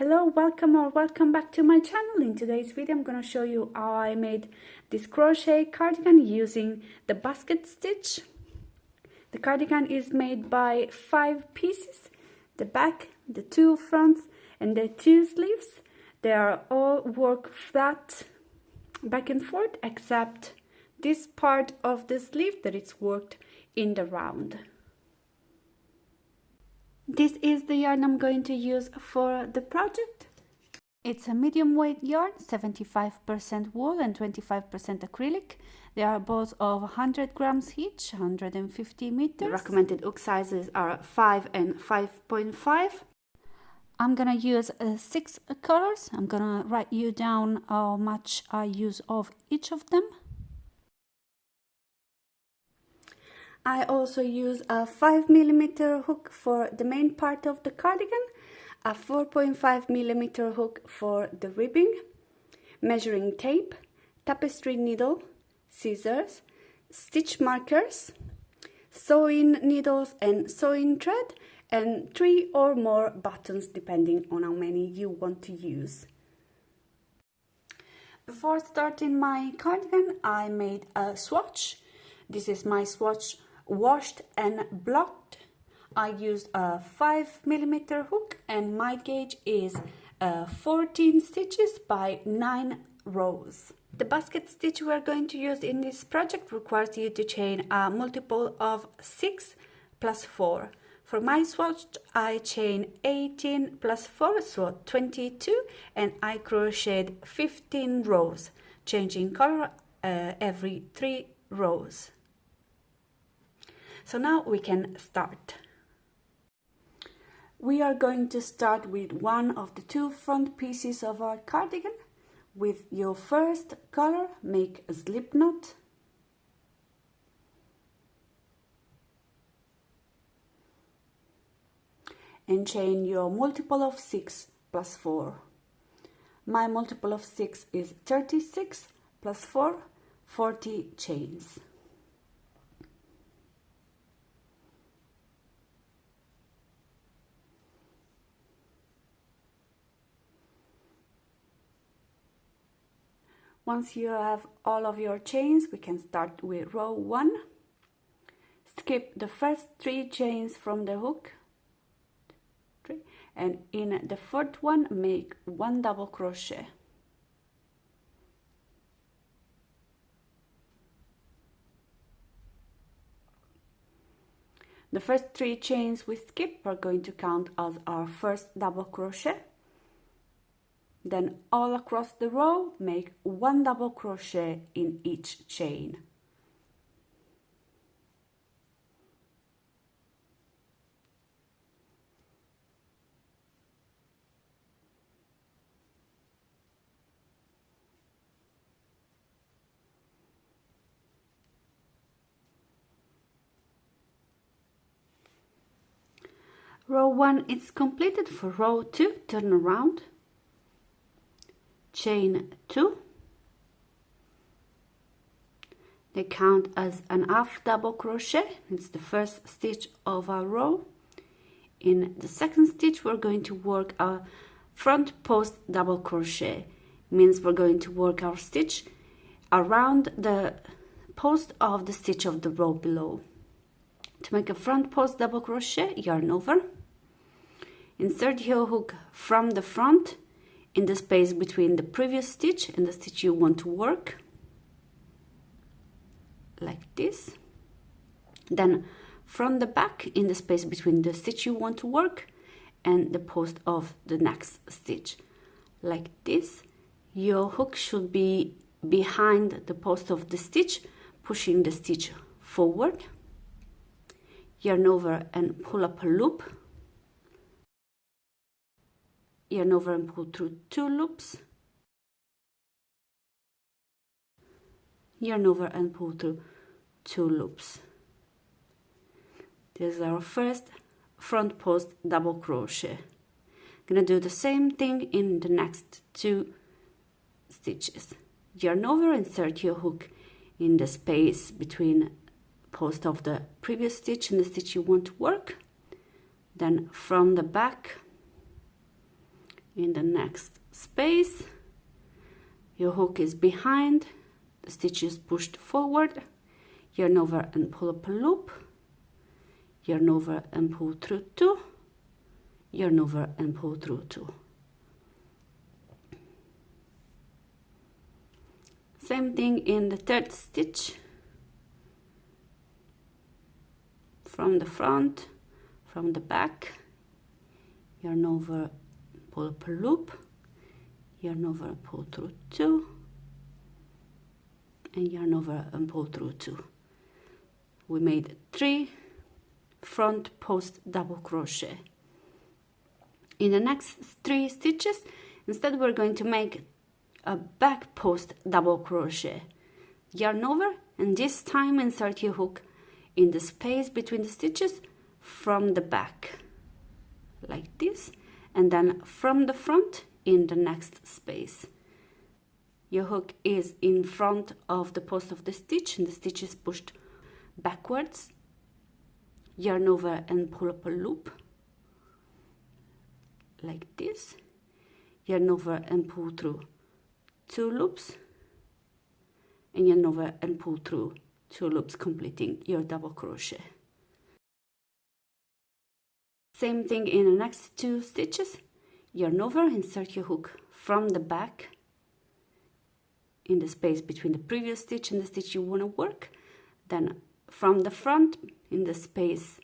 Hello, welcome or welcome back to my channel. In today's video I'm going to show you how I made this crochet cardigan using the basket stitch. The cardigan is made by 5 pieces, the back, the 2 fronts and the 2 sleeves. They are all work flat back and forth except this part of the sleeve that it's worked in the round. This is the yarn I'm going to use for the project. It's a medium weight yarn, 75% wool and 25% acrylic. They are both of 100 grams each, 150 meters. The recommended hook sizes are 5 and 5.5. I'm gonna use 6 colors. I'm gonna write you down how much I use of each of them. I also use a 5mm hook for the main part of the cardigan, a 4.5mm hook for the ribbing, measuring tape, tapestry needle, scissors, stitch markers, sewing needles and sewing thread, and 3 or more buttons depending on how many you want to use. Before starting my cardigan, I made a swatch. This is my swatch washed and blocked. I used a 5mm hook and my gauge is 14 stitches by 9 rows. The basket stitch we are going to use in this project requires you to chain a multiple of 6 plus 4. For my swatch I chain 18 plus 4, so 22, and I crocheted 15 rows, changing color every 3 rows. So now we can start. We are going to start with one of the 2 front pieces of our cardigan. With your first color, make a slip knot. And chain your multiple of 6 plus 4. My multiple of 6 is 36 plus 4, 40 chains. Once you have all of your chains, we can start with row 1. Skip the first 3 chains from the hook, and in the 4th one make 1 double crochet. The first 3 chains we skip are going to count as our first double crochet. Then all across the row, make 1 double crochet in each chain. Row 1 is completed. For row 2, turn around. Chain 2. They count as an half double crochet. It's the first stitch of our row. In the second stitch we're going to work a front post double crochet. Means we're going to work our stitch around the post of the stitch of the row below. To make a front post double crochet, yarn over, insert your hook from the front in the space between the previous stitch and the stitch you want to work, like this. Then from the back in the space between the stitch you want to work and the post of the next stitch, like this. Your hook should be behind the post of the stitch, pushing the stitch forward. Yarn over and pull up a loop. Yarn over and pull through 2 loops. Yarn over and pull through 2 loops. This is our first front post double crochet. Gonna do the same thing in the next 2 stitches. Yarn over, insert your hook in the space between post of the previous stitch and the stitch you want to work. Then from the back in the next space, your hook is behind, the stitch is pushed forward, yarn over and pull up a loop, yarn over and pull through 2, yarn over and pull through 2. Same thing in the third stitch, from the front, from the back, yarn over, pull up a loop, yarn over, pull through 2, and yarn over and pull through 2. We made 3 front post double crochet. In the next 3 stitches, instead we're going to make a back post double crochet. Yarn over, and this time insert your hook in the space between the stitches from the back, like this, and then from the front in the next space. Your hook is in front of the post of the stitch, and the stitch is pushed backwards. Yarn over and pull up a loop, like this. Yarn over and pull through 2 loops, and yarn over and pull through 2 loops, completing your double crochet. Same thing in the next 2 stitches. Yarn over, insert your hook from the back in the space between the previous stitch and the stitch you want to work, then from the front in the space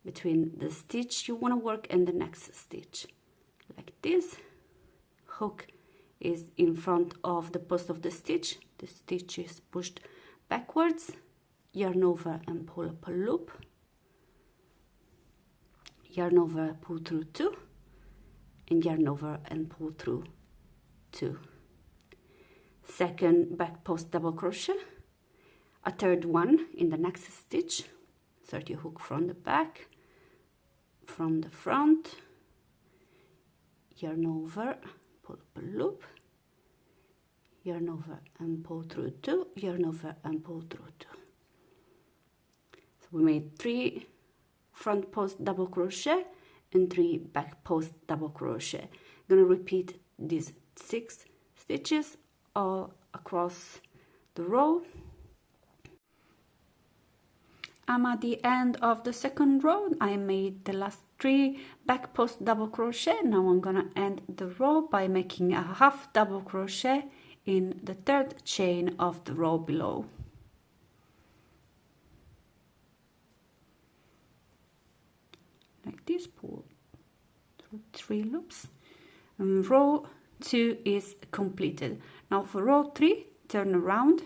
between the stitch you want to work and the next stitch, like this. Hook is in front of the post of the stitch is pushed backwards, yarn over and pull up a loop, yarn over, pull through 2, and yarn over and pull through 2. Second back post double crochet, a third one in the next stitch. Insert your hook from the back, from the front, yarn over, pull up a loop, yarn over and pull through 2, yarn over and pull through 2. So we made 3 front post double crochet and 3 back post double crochet. I'm going to repeat these 6 stitches all across the row. I'm at the end of the second row. I made the last 3 back post double crochet. Now I'm gonna end the row by making a half double crochet in the third chain of the row below. Like this, pull through 3 loops, and row 2 is completed. Now for row 3, turn around,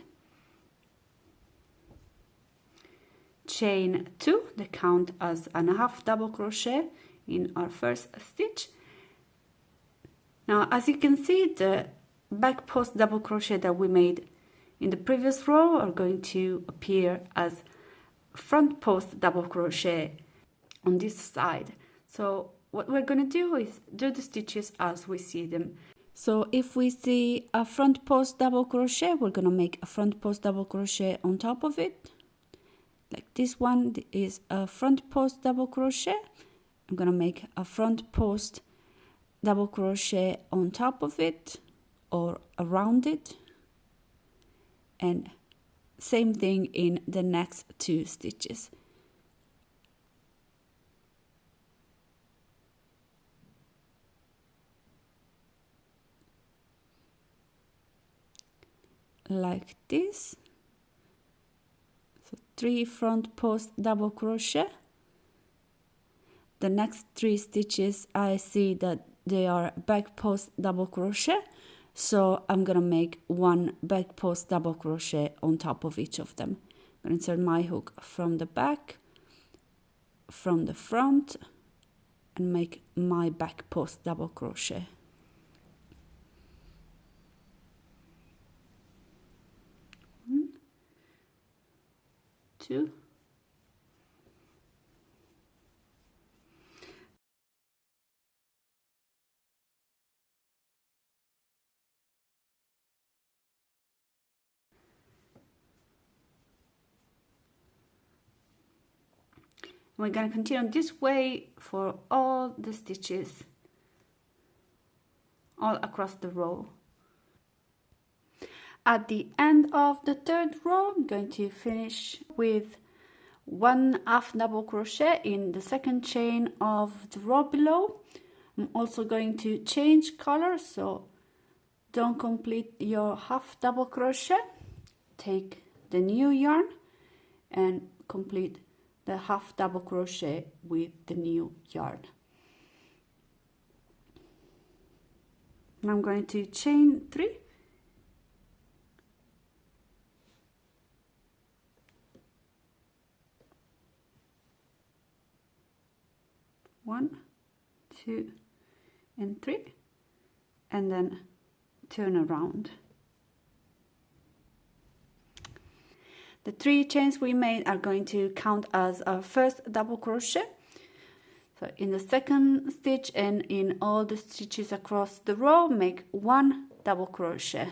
chain 2, the count as a half double crochet in our first stitch. Now as you can see, the back post double crochet that we made in the previous row are going to appear as front post double crochet on this side. So what we're going to do is do the stitches as we see them. So if we see a front post double crochet, we're going to make a front post double crochet on top of it. Like this one is a front post double crochet. I'm going to make a front post double crochet on top of it or around it. And same thing in the next 2 stitches. Like this. So 3 front post double crochet. The next 3 stitches I see that they are back post double crochet, so I'm gonna make 1 back post double crochet on top of each of them. I'm gonna insert my hook from the back, from the front, and make my back post double crochet. 1, 2, we're going to continue this way for all the stitches all across the row. At the end of the third row, I'm going to finish with 1/2 double crochet in the second chain of the row below. I'm also going to change color, so don't complete your 1/2 double crochet. Take the new yarn and complete the 1/2 double crochet with the new yarn. Now I'm going to chain 3. One, 2, and 3, and then turn around. The 3 chains we made are going to count as our first double crochet. So in the second stitch and in all the stitches across the row, make 1 double crochet.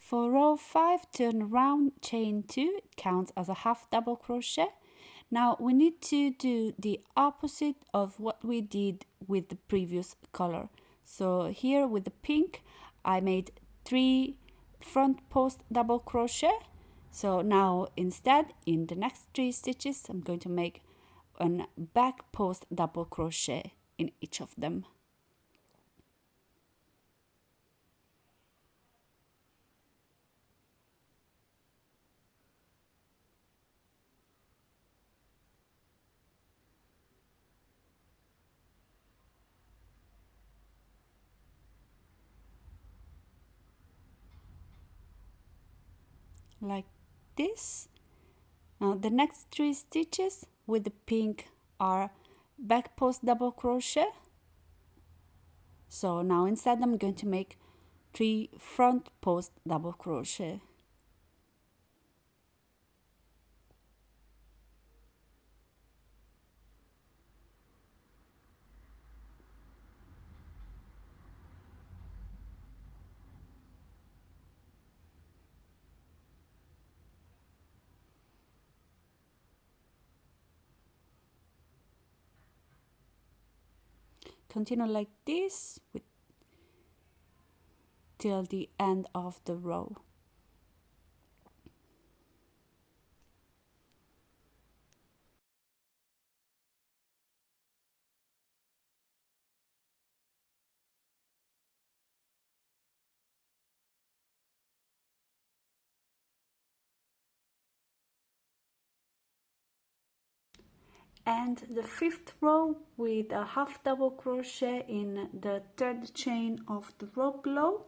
For row 5, turn around, chain 2, it counts as a 1/2 double crochet. Now we need to do the opposite of what we did with the previous color. So here with the pink, I made 3 front post double crochet. So now instead, in the next 3 stitches, I'm going to make a back post double crochet in each of them. Like this. Now the next 3 stitches with the pink are back post double crochet. So now instead I'm going to make 3 front post double crochet. Continue like this till the end of the row. And the 5th row with a 1/2 double crochet in the 3rd chain of the row below.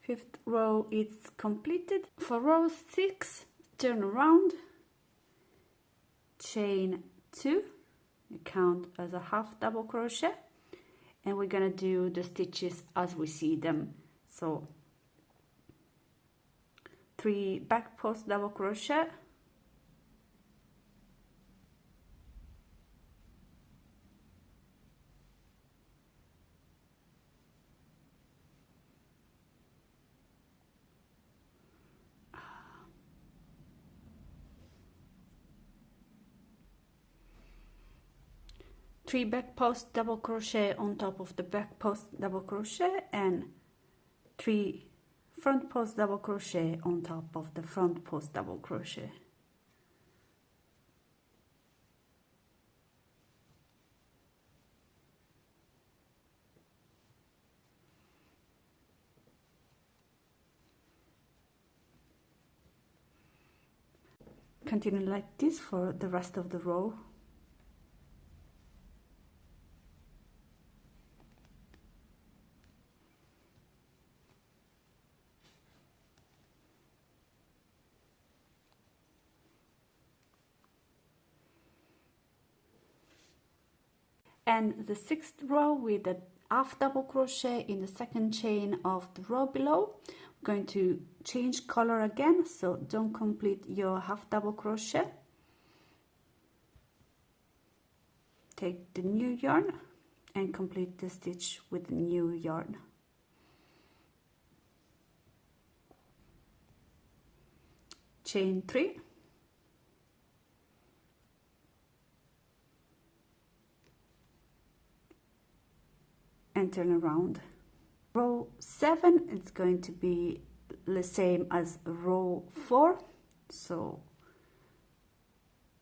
Fifth row is completed. For row 6, turn around, chain 2, you count as a 1/2 double crochet, and we're gonna do the stitches as we see them. So 3 back post double crochet, three back post double crochet on top of the back post double crochet, and 3 front post double crochet on top of the front post double crochet. Continue like this for the rest of the row. end the 6th row with a half double crochet in the second chain of the row below. I'm going to change color again, so don't complete your half double crochet. Take the new yarn and complete the stitch with the new yarn. Chain 3, and turn around. Row 7 is going to be the same as row 4, so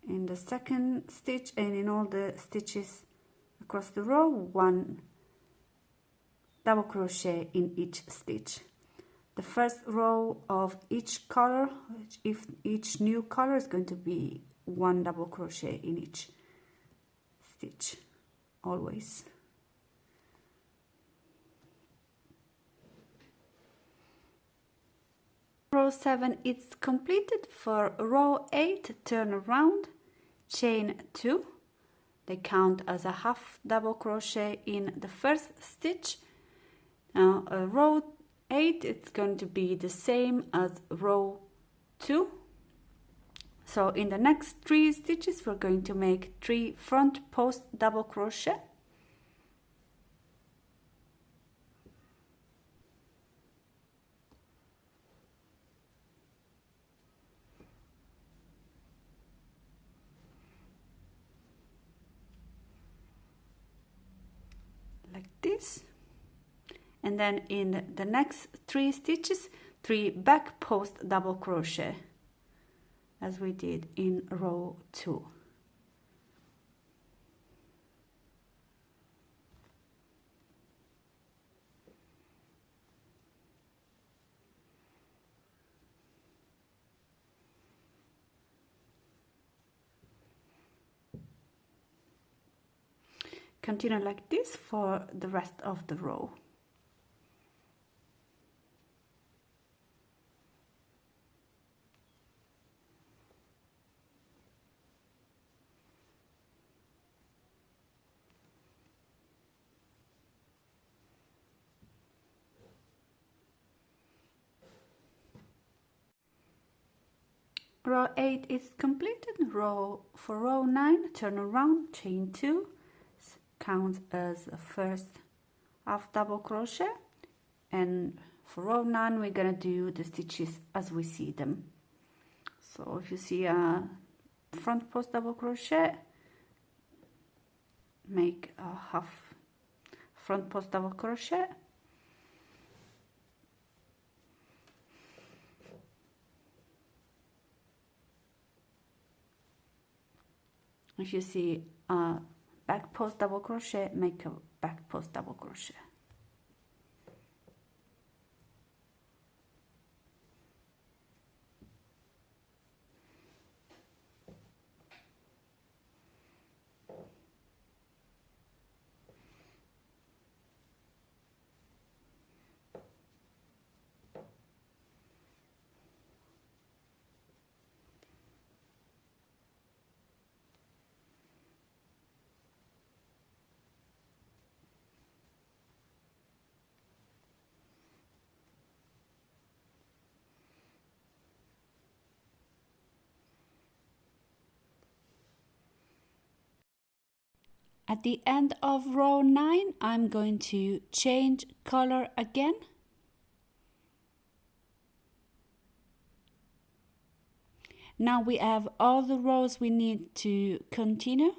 in the second stitch and in all the stitches across the row, 1 double crochet in each stitch. The first row of each color, if each new color, is going to be 1 double crochet in each stitch, always. Row 7 is completed. For row 8, turn around, chain 2. They count as a half double crochet in the first stitch. Now row 8, it's going to be the same as row 2. So in the next 3 stitches we're going to make 3 front post double crochet. Like this. And then in the next 3 stitches, 3 back post double crochet, as we did in row 2. Continue like this for the rest of the row. Row 8 is completed. For row 9, turn around, chain 2, counts as a first half double crochet, and for row 9 we're gonna do the stitches as we see them. So if you see a front post double crochet, make a half front post double crochet, if you see a back post double crochet, make a back post double crochet. At the end of row 9, I'm going to change color again. Now we have all the rows we need to continue.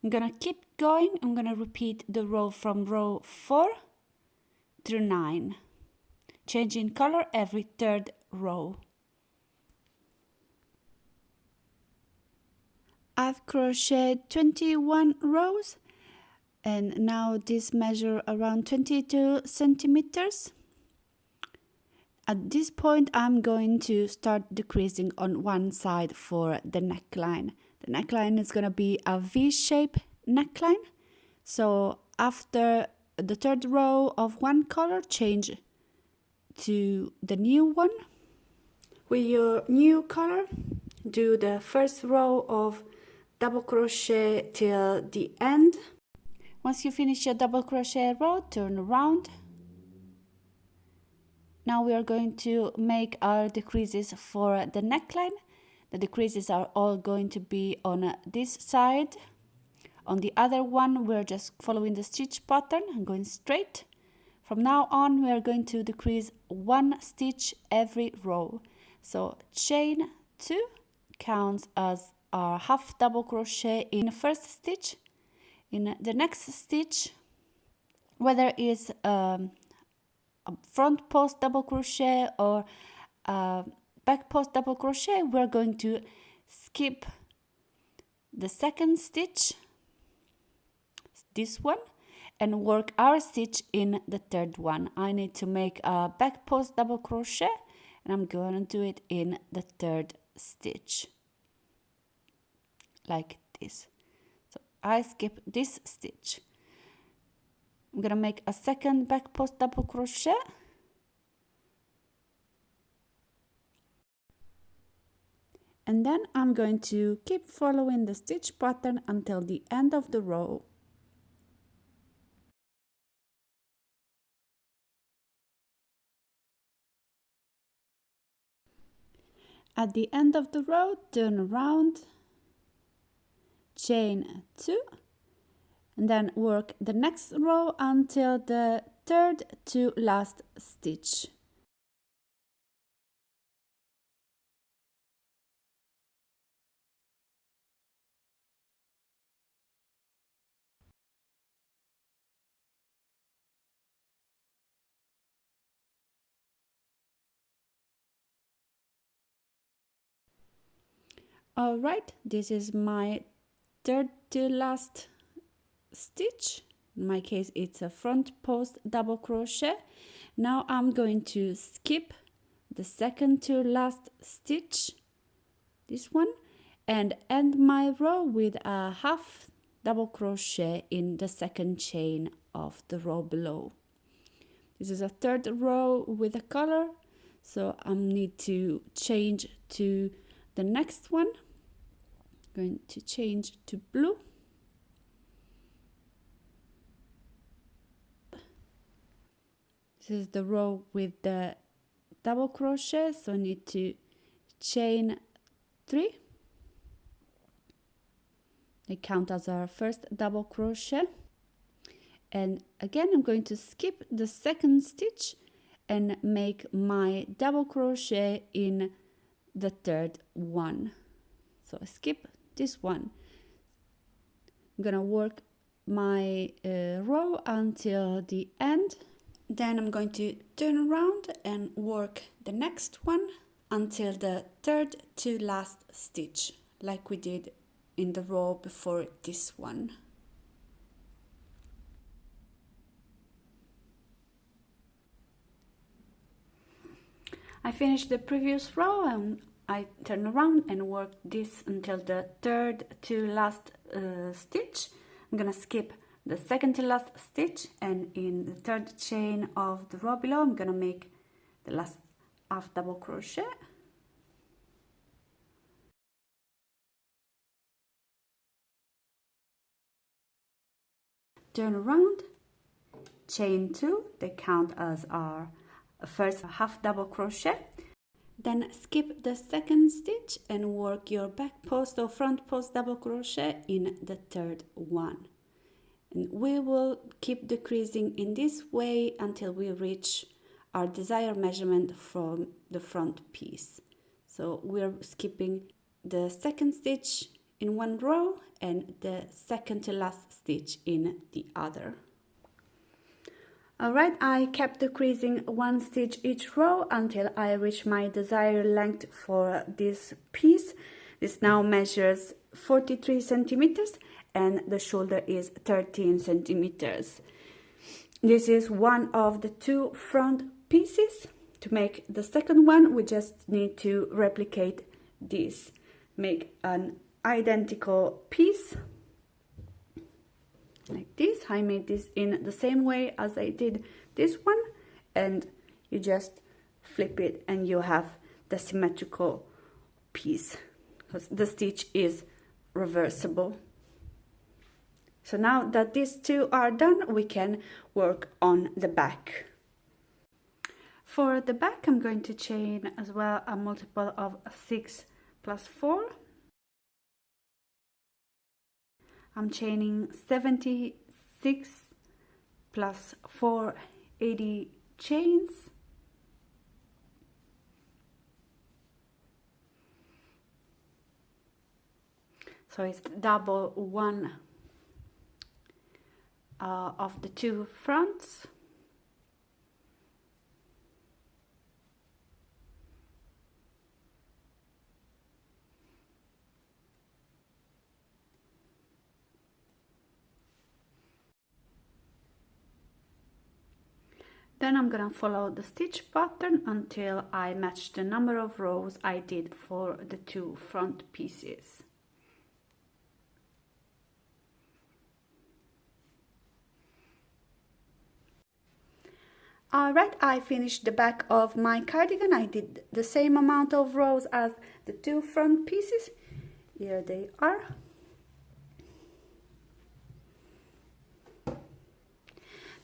I'm gonna keep going. I'm gonna repeat the row from row 4 through 9, changing color every 3rd row. I've crocheted 21 rows, and now this measure around 22 centimeters. At this point I'm going to start decreasing on one side for the neckline. The neckline is going to be a V-shaped neckline, so after the 3rd row of one color, change to the new one. With your new color, do the first row of double crochet till the end. Once you finish your double crochet row, turn around. Now we are going to make our decreases for the neckline. The decreases are all going to be on this side. On the other one, we're just following the stitch pattern and going straight. From now on, we are going to decrease 1 stitch every row. So chain 2 counts as our half double crochet in the first stitch. In the next stitch, whether it's a front post double crochet or a back post double crochet, we're going to skip the second stitch, this one, and work our stitch in the third one. I need to make a back post double crochet, and I'm going to do it in the third stitch, like this. So I skip this stitch. I'm going to make a second back post double crochet, and then I'm going to keep following the stitch pattern until the end of the row. At the end of the row, turn around, chain 2, and then work the next row until the third to last stitch. All right, this is my third to last stitch. In my case, it's a front post double crochet. Now I'm going to skip the second to last stitch, this one, and end my row with a half double crochet in the second chain of the row below. This is a third row with a color, so I need to change to the next one. I'm going to change to blue. This is the row with the double crochet, so I need to chain 3. They count as our first double crochet. And again, I'm going to skip the second stitch and make my double crochet in the third one. So I skip this one. I'm gonna work my row until the end. Then I'm going to turn around and work the next one until the third to last stitch, like we did in the row before this one. I finished the previous row and I turn around and work this until the third to last stitch. I'm gonna skip the second to last stitch, and in the third chain of the row below I'm gonna make the last half double crochet. Turn around, chain 2, they count as our first half double crochet. Then skip the second stitch and work your back post or front post double crochet in the third one. And we will keep decreasing in this way until we reach our desired measurement from the front piece. So we're skipping the second stitch in one row and the second to last stitch in the other. Alright, I kept decreasing 1 stitch each row until I reach my desired length for this piece. This now measures 43 centimeters and the shoulder is 13 centimeters. This is one of the 2 front pieces. To make the second one, we just need to replicate this. Make an identical piece like this. I made this in the same way as I did this one, and you just flip it and you have the symmetrical piece. because the stitch is reversible. So now that these two are done, we can work on the back. For the back, I'm going to chain as well a multiple of 6 plus 4. I'm chaining 76 plus 4, 80 chains. So it's double one of the two fronts. Then I'm gonna follow the stitch pattern until I match the number of rows I did for the two front pieces. Alright, I finished the back of my cardigan. I did the same amount of rows as the two front pieces. Here they are.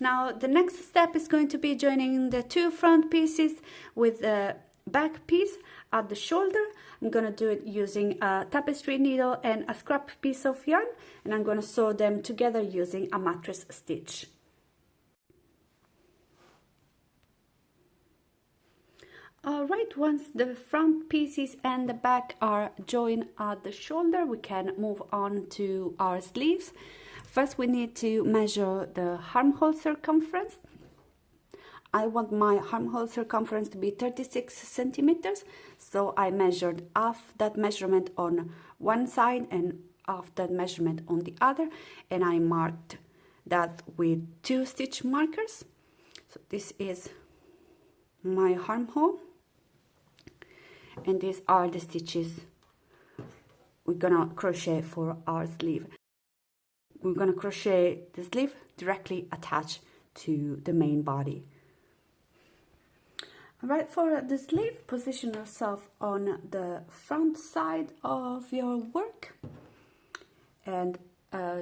Now the next step is going to be joining the two front pieces with the back piece at the shoulder. I'm going to do it using a tapestry needle and a scrap piece of yarn, and I'm going to sew them together using a mattress stitch. Alright, once the front pieces and the back are joined at the shoulder, we can move on to our sleeves. First, we need to measure the armhole circumference. I want my armhole circumference to be 36 centimeters, so I measured half that measurement on one side and half that measurement on the other, and I marked that with 2 stitch markers. So this is my armhole, and these are the stitches we're gonna crochet for our sleeve. We're gonna crochet the sleeve directly attached to the main body. Alright, for the sleeve, position yourself on the front side of your work and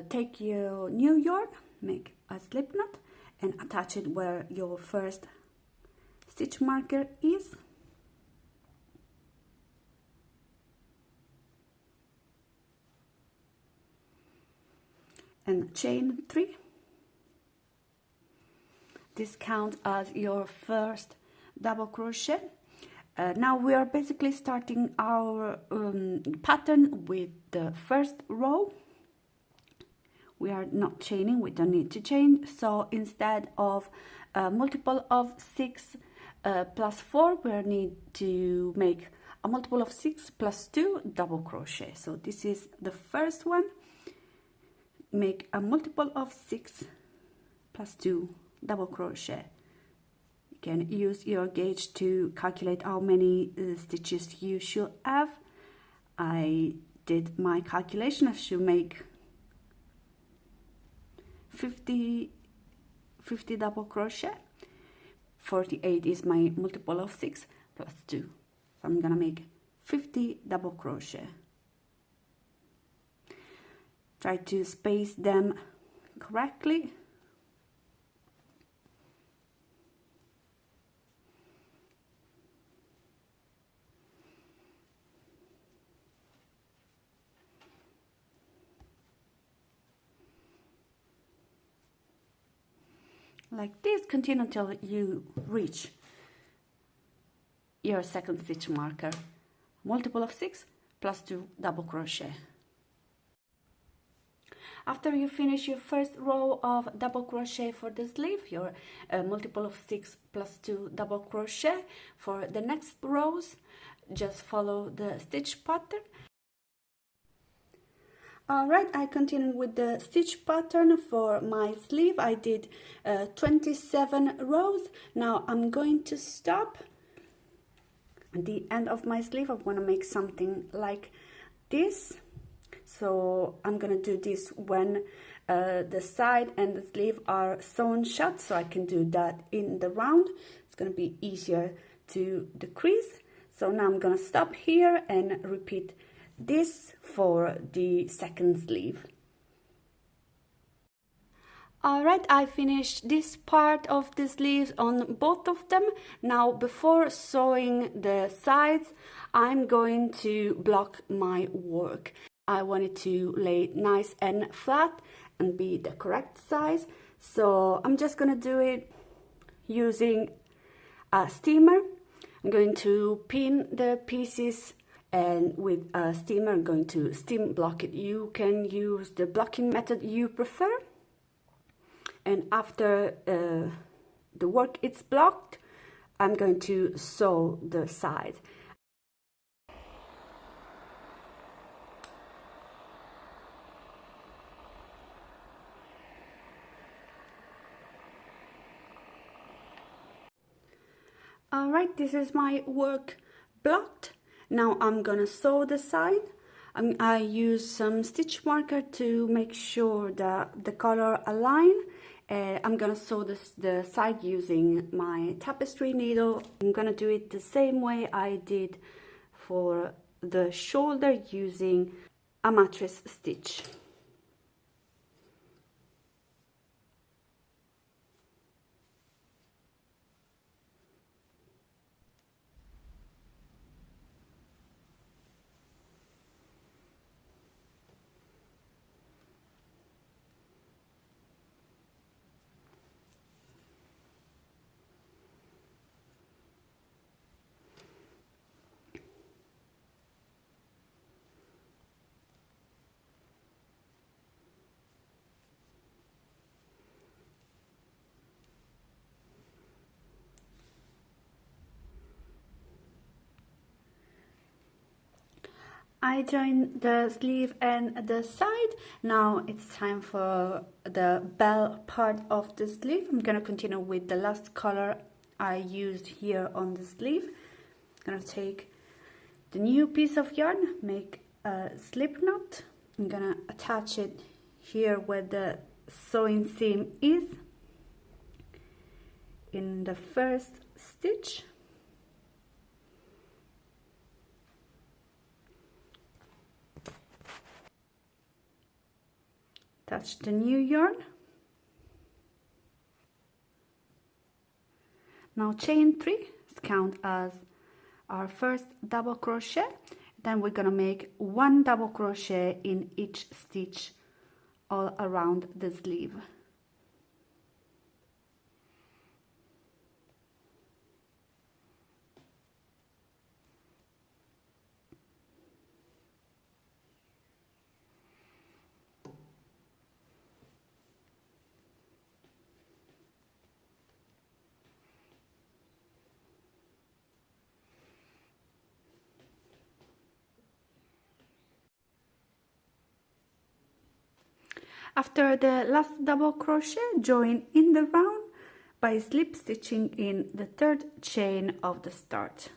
take your new yarn, make a slip knot and attach it where your first stitch marker is. And chain 3. This counts as your first double crochet. Now we are basically starting our pattern with the first row. We are not chaining, we don't need to chain, so instead of a multiple of 6 plus 4, we need to make a multiple of 6 plus 2 double crochet. So this is the first one. Make a multiple of 6 plus 2 double crochet. You can use your gauge to calculate how many stitches you should have. I did my calculation. I should make 50 double crochet. 48 is my multiple of 6 plus 2. So I'm gonna make 50 double crochet. Try to space them correctly. Like this, continue until you reach your second stitch marker. Multiple of 6 plus 2 double crochet. After you finish your first row of double crochet for the sleeve, your multiple of 6 plus 2 double crochet. For the next rows, just follow the stitch pattern. Alright, I continue with the stitch pattern for my sleeve. I did 27 rows. Now I'm going to stop at the end of my sleeve. I want to make something like this. So I'm gonna do this when the side and the sleeve are sewn shut, so I can do that in the round. It's gonna be easier to decrease. So now I'm gonna stop here and repeat this for the second sleeve. Alright, I finished this part of the sleeves on both of them. Now, before sewing the sides, I'm going to block my work. I want it to lay nice and flat and be the correct size. So I'm just gonna do it using a steamer. I'm going to pin the pieces, and with a steamer I'm going to steam block it. You can use the blocking method you prefer. And after the work is blocked, I'm going to sew the sides. Alright, this is my work blocked. Now I'm gonna sew the side. I use some stitch marker to make sure that the color align. I'm gonna sew the side using my tapestry needle. I'm gonna do it the same way I did for the shoulder, using a mattress stitch. I joined the sleeve and the side. Now it's time for the bell part of the sleeve. I'm gonna continue with the last color I used here on the sleeve. I'm gonna take the new piece of yarn, make a slip knot. I'm gonna attach it here where the sewing seam is, in the first stitch. Attach the new yarn. Now chain 3, count as our first double crochet. Then we're gonna make 1 double crochet in each stitch all around the sleeve. After the last double crochet, join in the round by slip stitching in the third chain of the start.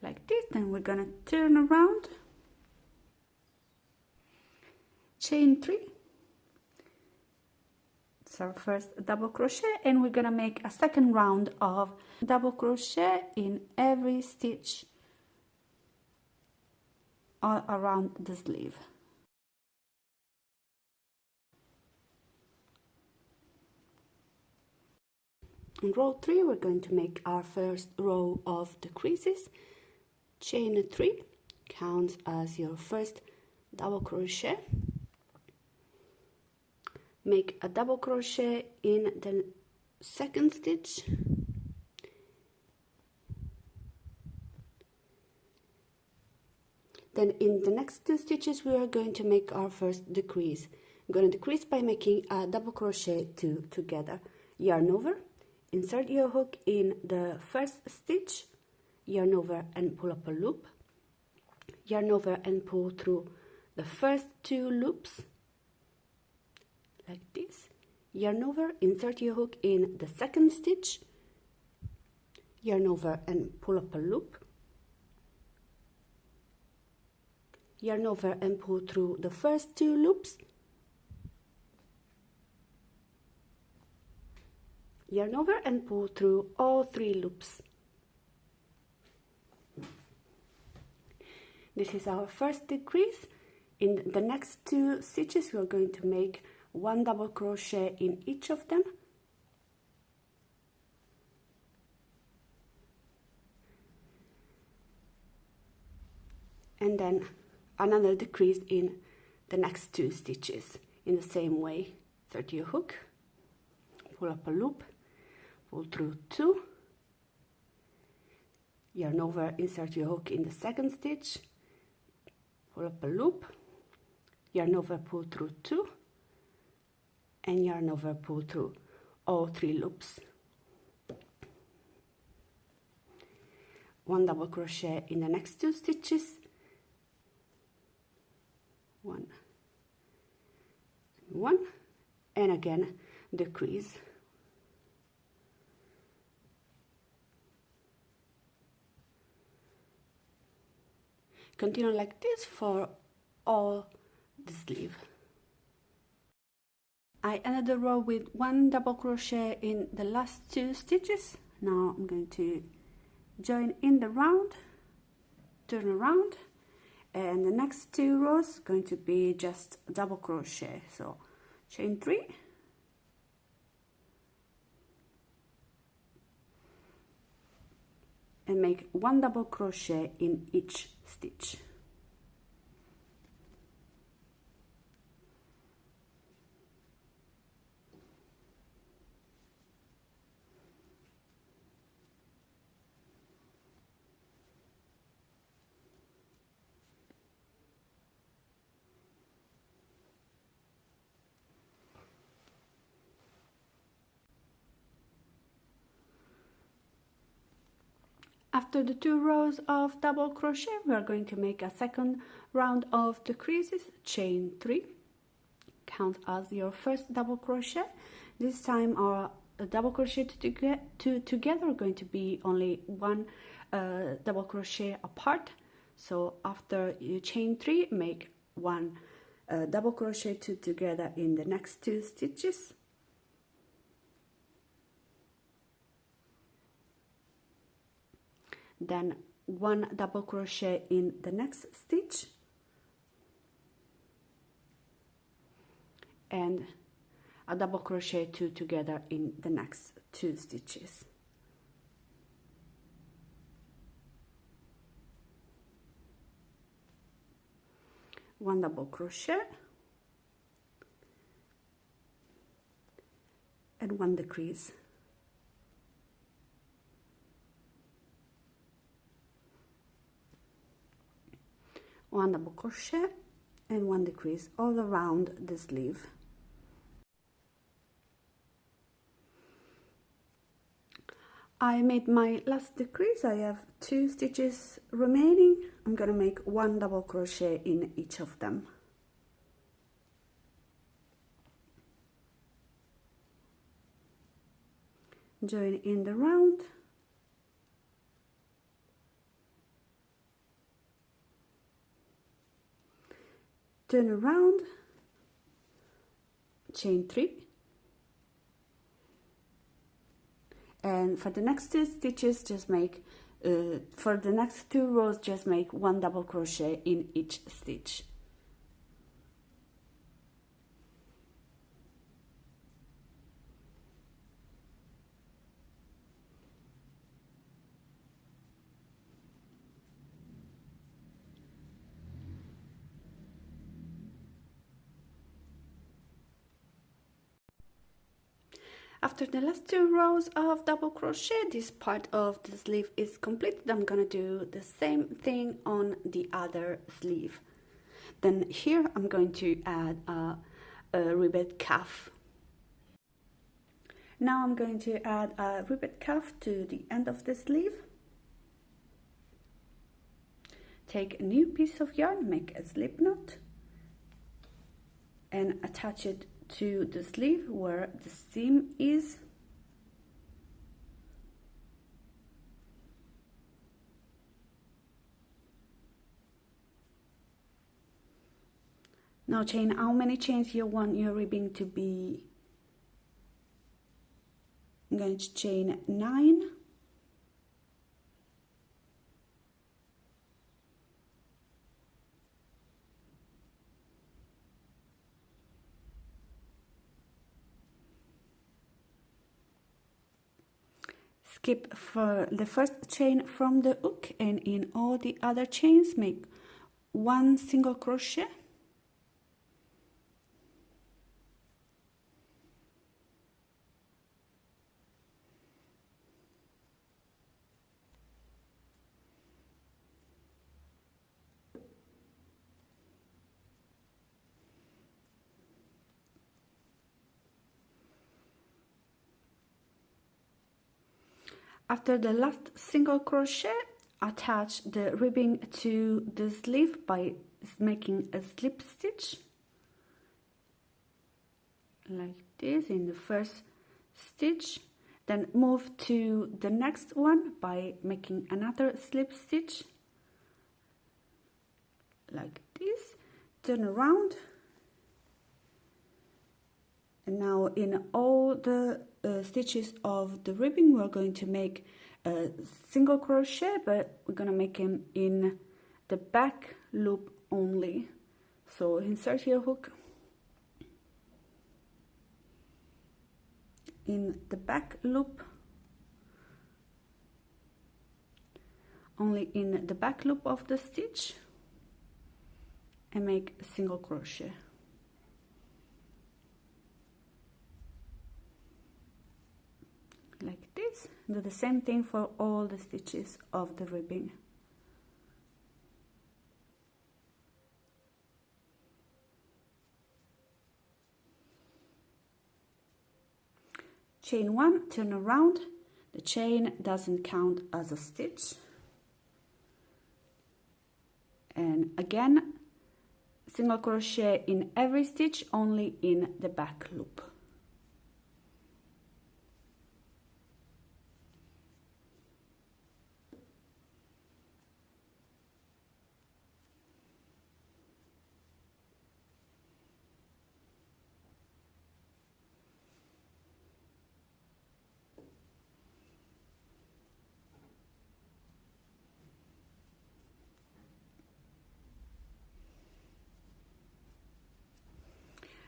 Like this. Then we're gonna turn around, chain 3. It's our first double crochet, and we're gonna make a second round of double crochet in every stitch all around the sleeve. In row 3, we're going to make our first row of decreases. Chain 3 counts as your first double crochet. Make a double crochet in the second stitch. Then in the next 2 stitches we are going to make our first decrease. I'm going to decrease by making a double crochet 2 together. Yarn over, insert your hook in the first stitch, yarn over and pull up a loop, yarn over and pull through the first 2 loops, like this, yarn over, insert your hook in the second stitch, yarn over and pull up a loop, yarn over and pull through the first 2 loops, yarn over and pull through all 3 loops. This is our first decrease. In the next 2 stitches we are going to make 1 double crochet in each of them, and then another decrease in the next 2 stitches in the same way. Insert your hook, pull up a loop, pull through 2, yarn over, insert your hook in the second stitch, pull up a loop, yarn over, pull through 2, and yarn over, pull through all 3 loops. 1 double crochet in the next 2 stitches, 1, 1, and again decrease. Continue like this for all the sleeve. I ended the row with 1 double crochet in the last 2 stitches. Now I'm going to join in the round, turn around, and the next 2 rows going to be just double crochet. So chain 3, and make 1 double crochet in each stitch. After the 2 rows of double crochet, we are going to make a second round of decreases, chain 3, count as your first double crochet. This time our double crochet together are going to be only 1 double crochet apart. So after you chain 3, make 1 double crochet together in the next 2 stitches. Then 1 double crochet in the next stitch, and a double crochet together in the next 2 stitches. One double crochet and 1 decrease. One double crochet and 1 decrease all around the sleeve. I made my last decrease. I have 2 stitches remaining. I'm gonna make 1 double crochet in each of them. Join in the round, turn around, chain 3, and for the next 2 stitches just make for the next 2 rows just make 1 double crochet in each stitch. After the last 2 rows of double crochet, this part of the sleeve is completed. I'm gonna do the same thing on the other sleeve. Then here I'm going to add a ribbed cuff. Now I'm going to add a ribbed cuff to the end of the sleeve. Take a new piece of yarn, make a slip knot, and attach it to the sleeve where the seam is. Now chain how many chains you want your ribbing to be. I'm going to chain 9. skip for the first chain from the hook, and in all the other chains make 1 single crochet. After the last single crochet, attach the ribbing to the sleeve by making a slip stitch like this in the first stitch, then move to the next one by making another slip stitch like this, turn around, and now in all the stitches of the ribbing we're going to make a single crochet, but we're going to make them in the back loop only. So insert your hook in the back loop, only in the back loop of the stitch, and make a single crochet. Like this. Do the same thing for all the stitches of the ribbing. Chain 1, turn around. The chain doesn't count as a stitch. And again, single crochet in every stitch, only in the back loop.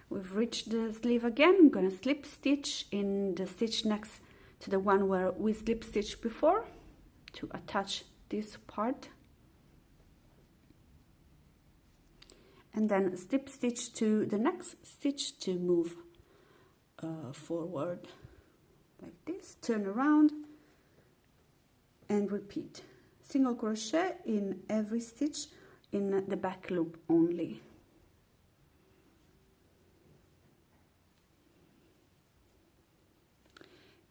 We've reached the sleeve again. I'm going to slip stitch in the stitch next to the one where we slip stitched before to attach this part, and then slip stitch to the next stitch to move forward like this. Turn around and repeat single crochet in every stitch in the back loop only.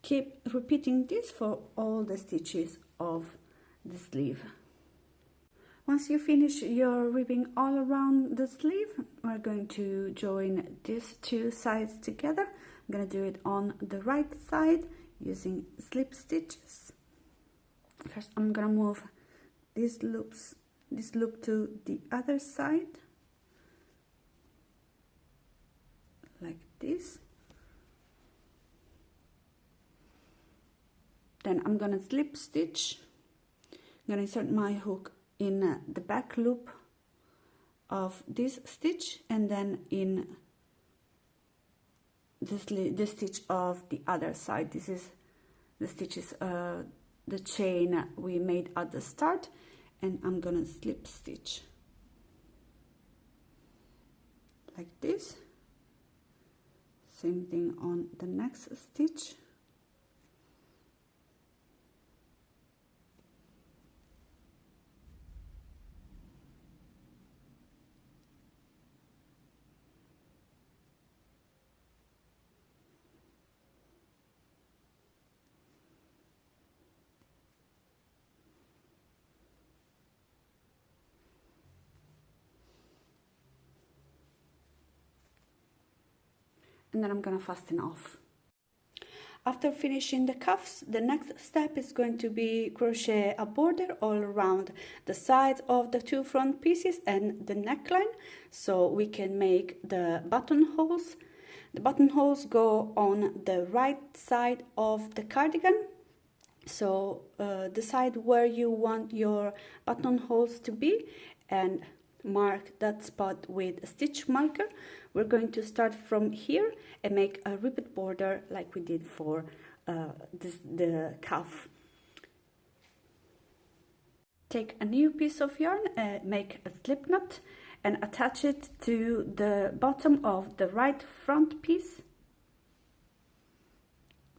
Keep repeating this for all the stitches of the sleeve. Once you finish your ribbing all around the sleeve, we're going to join these two sides together. I'm going to do it on the right side using slip stitches. First, I'm going to move this loop to the other side, like this. Then I'm going to slip stitch. I'm going to insert my hook in the back loop of this stitch, and then in the stitch of the other side. This is the stitches, the chain we made at the start, and I'm going to slip stitch like this. Same thing on the next stitch. And then I'm going to fasten off. After finishing the cuffs, the next step is going to be crochet a border all around the sides of the two front pieces and the neckline, so we can make the buttonholes. The buttonholes go on the right side of the cardigan, so decide where you want your buttonholes to be and mark that spot with a stitch marker. We're going to start from here and make a repeat border like we did for the cuff. Take a new piece of yarn, make a slip knot and attach it to the bottom of the right front piece,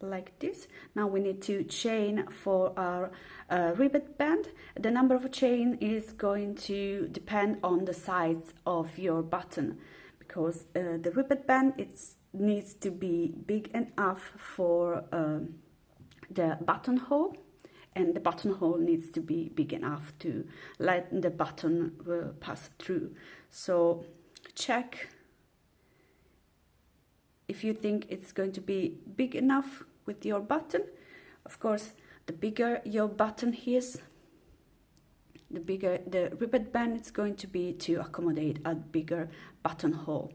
like this. Now we need to chain for our ribbon band. The number of chain is going to depend on the size of your button, because the ribbon band needs to be big enough for the buttonhole, and the buttonhole needs to be big enough to let the button pass through. So check if you think it's going to be big enough with your button. Of course, the bigger your button is, the bigger the ribbon band is going to be to accommodate a bigger buttonhole.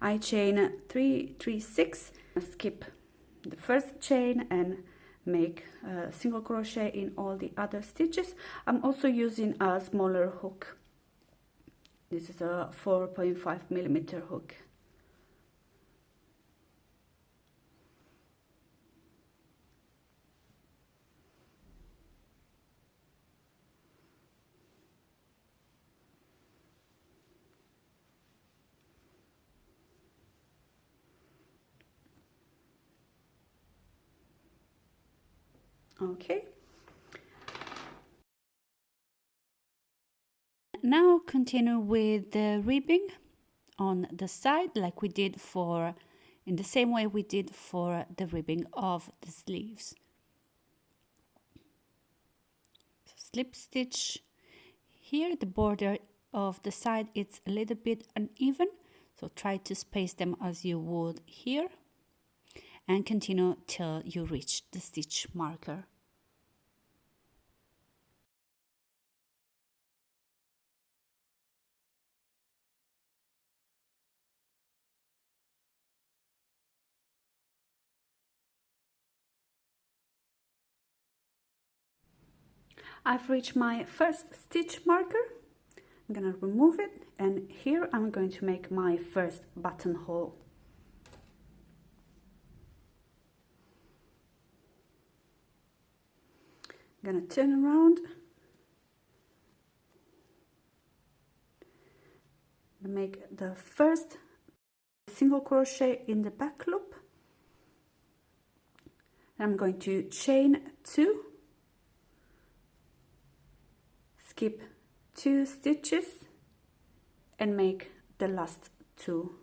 I chain 3, 3, 6, skip the first chain and make a single crochet in all the other stitches. I'm also using a smaller hook. This is a 4.5mm hook. Okay. Now continue with the ribbing on the side, like we did in the same way we did for the ribbing of the sleeves. So slip stitch here. The border of the side is a little bit uneven, so try to space them as you would here, and continue till you reach the stitch marker. I've reached my first stitch marker. I'm gonna remove it, and here I'm going to make my first buttonhole. I'm gonna turn around, make the first single crochet in the back loop. I'm going to chain 2, skip 2 stitches and make the last 2.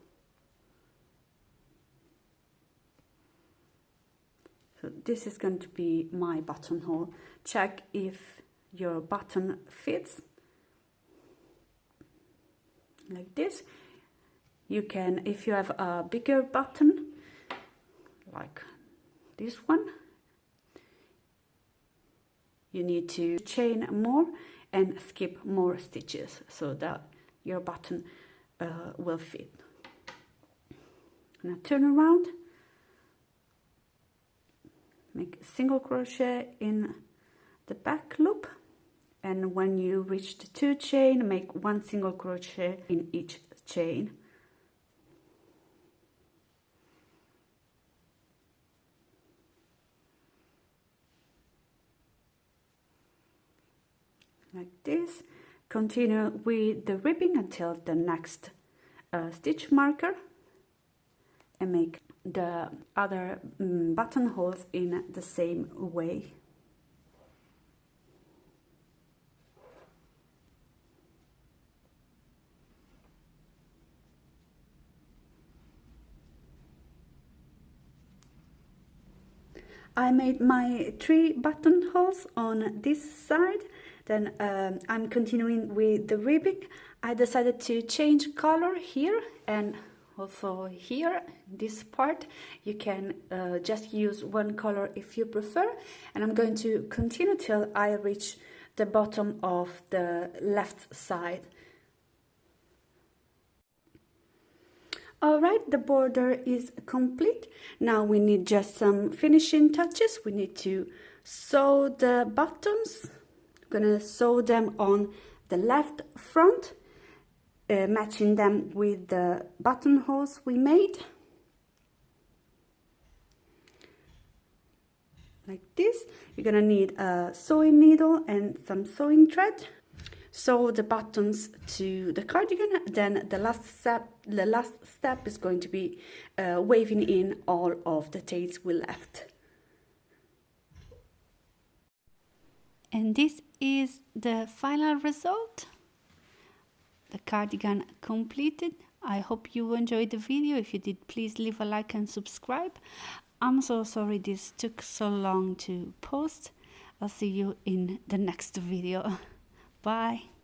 So this is going to be my buttonhole. Check if your button fits like this. You can, if you have a bigger button like this one, you need to chain more and skip more stitches so that your button will fit. Now turn around, make a single crochet in the back loop, and when you reach the 2 chain, make 1 single crochet in each chain. Like this. Continue with the ribbing until the next stitch marker, and make the other buttonholes in the same way. I made my 3 buttonholes on this side. Then I'm continuing with the ribbing. I decided to change color here and also here, this part. You can just use one color if you prefer. And I'm going to continue till I reach the bottom of the left side. Alright, the border is complete. Now we need just some finishing touches. We need to sew the buttons. I'm gonna sew them on the left front, matching them with the buttonholes we made. like this. You're gonna need a sewing needle and some sewing thread. Sew the buttons to the cardigan. Then the last step is going to be waving in all of the tails we left. And this is the final result. The cardigan completed. I hope you enjoyed the video. If you did, please leave a like and subscribe. I'm so sorry this took so long to post. I'll see you in the next video. Bye.